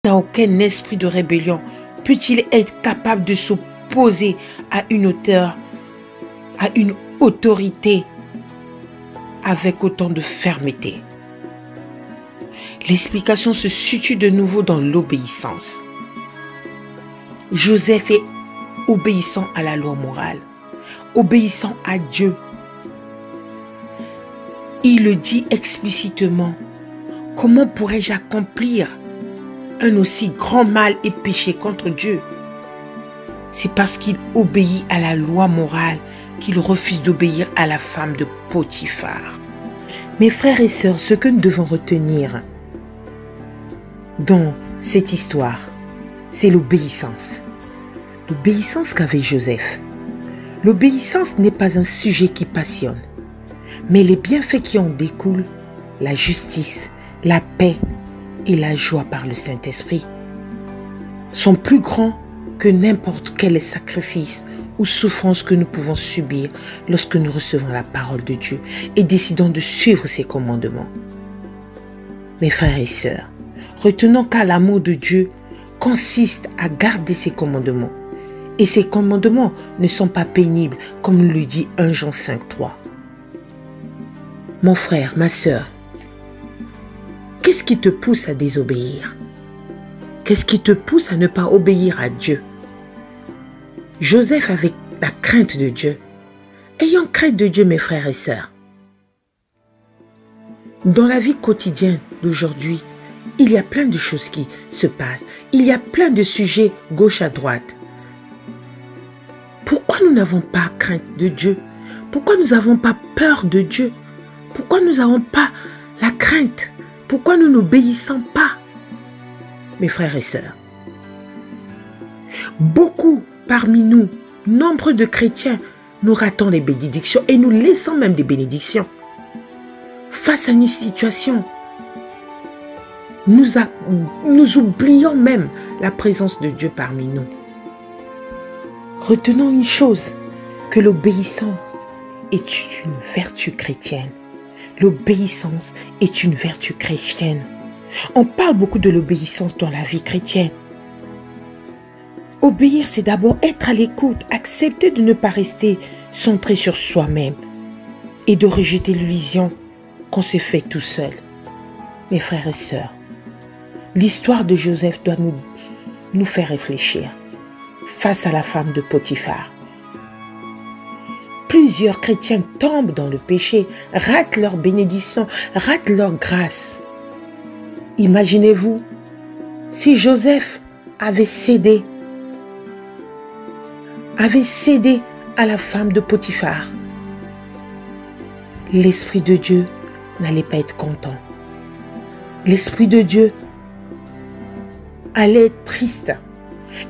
n'a aucun esprit de rébellion peut-il être capable de s'opposer à une autorité avec autant de fermeté? L'explication se situe de nouveau dans l'obéissance. Joseph est obéissant à la loi morale, obéissant à Dieu. Il le dit explicitement. Comment pourrais-je accomplir un aussi grand mal et péché contre Dieu? C'est parce qu'il obéit à la loi morale qu'il refuse d'obéir à la femme de Potiphar. Mes frères et sœurs, ce que nous devons retenir dans cette histoire, c'est l'obéissance. L'obéissance qu'avait Joseph. L'obéissance n'est pas un sujet qui passionne, mais les bienfaits qui en découlent, la justice, la paix et la joie par le Saint-Esprit, sont plus grands que n'importe quel sacrifice ou souffrance que nous pouvons subir lorsque nous recevons la parole de Dieu et décidons de suivre ses commandements. Mes frères et sœurs, retenons qu'à l'amour de Dieu consiste à garder ses commandements. Et ces commandements ne sont pas pénibles, comme le dit 1 Jean 5,3. Mon frère, ma sœur, qu'est-ce qui te pousse à désobéir? Qu'est-ce qui te pousse à ne pas obéir à Dieu? Joseph avait la crainte de Dieu. Ayons crainte de Dieu, mes frères et sœurs. Dans la vie quotidienne d'aujourd'hui, il y a plein de choses qui se passent. Il y a plein de sujets gauche à droite. Pourquoi nous n'avons pas crainte de Dieu? Pourquoi nous n'avons pas peur de Dieu? Pourquoi nous n'avons pas la crainte? Pourquoi nous n'obéissons pas? Mes frères et sœurs, beaucoup parmi nous, nombreux de chrétiens, nous ratons les bénédictions et nous laissons même des bénédictions. Face à une situation, nous oublions même la présence de Dieu parmi nous. Retenons une chose, que l'obéissance est une vertu chrétienne. L'obéissance est une vertu chrétienne. On parle beaucoup de l'obéissance dans la vie chrétienne. Obéir, c'est d'abord être à l'écoute, accepter de ne pas rester centré sur soi-même et de rejeter l'illusion qu'on se fait tout seul. Mes frères et sœurs, l'histoire de Joseph doit nous faire réfléchir face à la femme de Potiphar. Plusieurs chrétiens tombent dans le péché, ratent leur bénédiction, ratent leur grâce. Imaginez-vous si Joseph avait cédé à la femme de Potiphar. L'Esprit de Dieu n'allait pas être content. L'Esprit de Dieu allait être triste.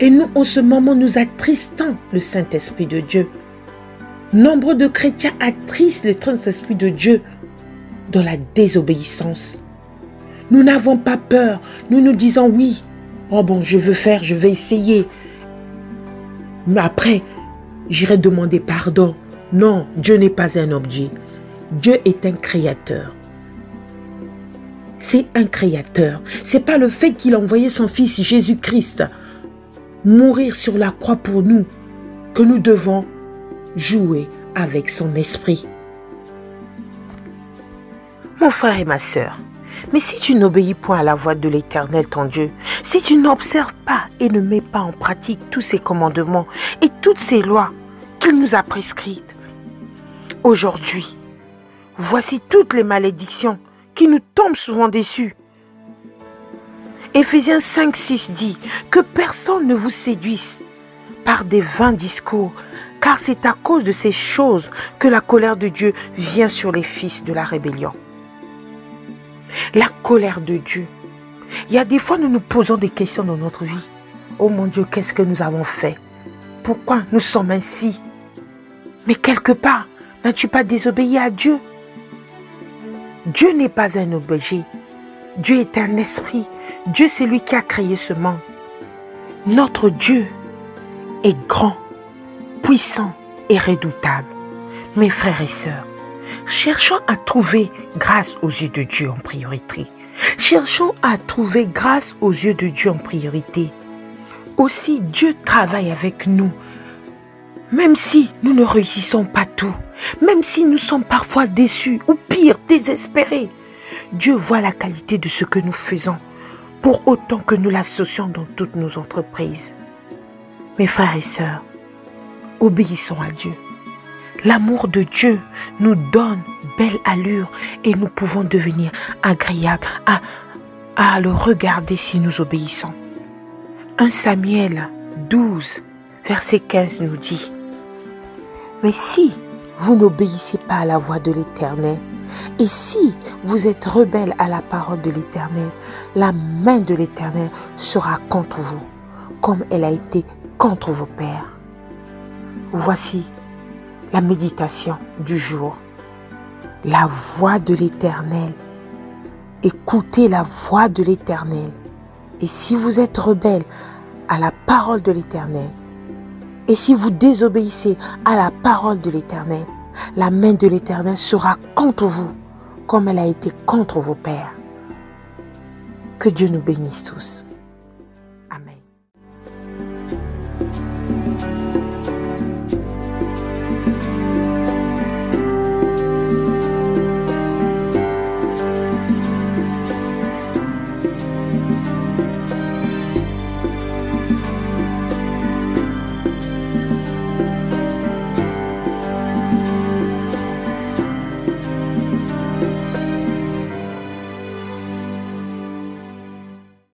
Et nous, en ce moment, nous attristons le Saint-Esprit de Dieu. Nombre de chrétiens attristent le Saint-Esprit de Dieu dans la désobéissance. Nous n'avons pas peur. Nous nous disons oui. Oh bon, je vais essayer. Mais après, j'irai demander pardon. Non, Dieu n'est pas un objet. Dieu est un créateur. C'est un créateur. C'est pas le fait qu'il a envoyé son fils Jésus-Christ mourir sur la croix pour nous que nous devons jouer avec son esprit. Mon frère et ma sœur, mais si tu n'obéis point à la voix de l'Éternel ton Dieu, si tu n'observes pas et ne mets pas en pratique tous ses commandements et toutes ses lois qu'il nous a prescrites, aujourd'hui, voici toutes les malédictions qui nous tombent souvent dessus. Éphésiens 5,6 dit que personne ne vous séduise par des vains discours, car c'est à cause de ces choses que la colère de Dieu vient sur les fils de la rébellion. La colère de Dieu. Il y a des fois, nous nous posons des questions dans notre vie. Oh mon Dieu, qu'est-ce que nous avons fait? Pourquoi nous sommes ainsi? Mais quelque part, n'as-tu pas désobéi à Dieu? Dieu n'est pas un objet. Dieu est un esprit. Dieu, c'est lui qui a créé ce monde. Notre Dieu est grand, puissant et redoutable. Mes frères et sœurs, cherchons à trouver grâce aux yeux de Dieu en priorité. Cherchons à trouver grâce aux yeux de Dieu en priorité. Aussi, Dieu travaille avec nous. Même si nous ne réussissons pas tout, même si nous sommes parfois déçus ou pire, désespérés, Dieu voit la qualité de ce que nous faisons, pour autant que nous l'associons dans toutes nos entreprises. Mes frères et sœurs, obéissons à Dieu. L'amour de Dieu nous donne belle allure et nous pouvons devenir agréables à le regarder si nous obéissons. 1 Samuel 12, verset 15 nous dit: mais si vous n'obéissez pas à la voix de l'Éternel, et si vous êtes rebelles à la parole de l'Éternel, la main de l'Éternel sera contre vous, comme elle a été contre vos pères. Voici la méditation du jour. La voix de l'Éternel. Écoutez la voix de l'Éternel. Et si vous êtes rebelles à la parole de l'Éternel, et si vous désobéissez à la parole de l'Éternel, la main de l'Éternel sera contre vous, comme elle a été contre vos pères. Que Dieu nous bénisse tous.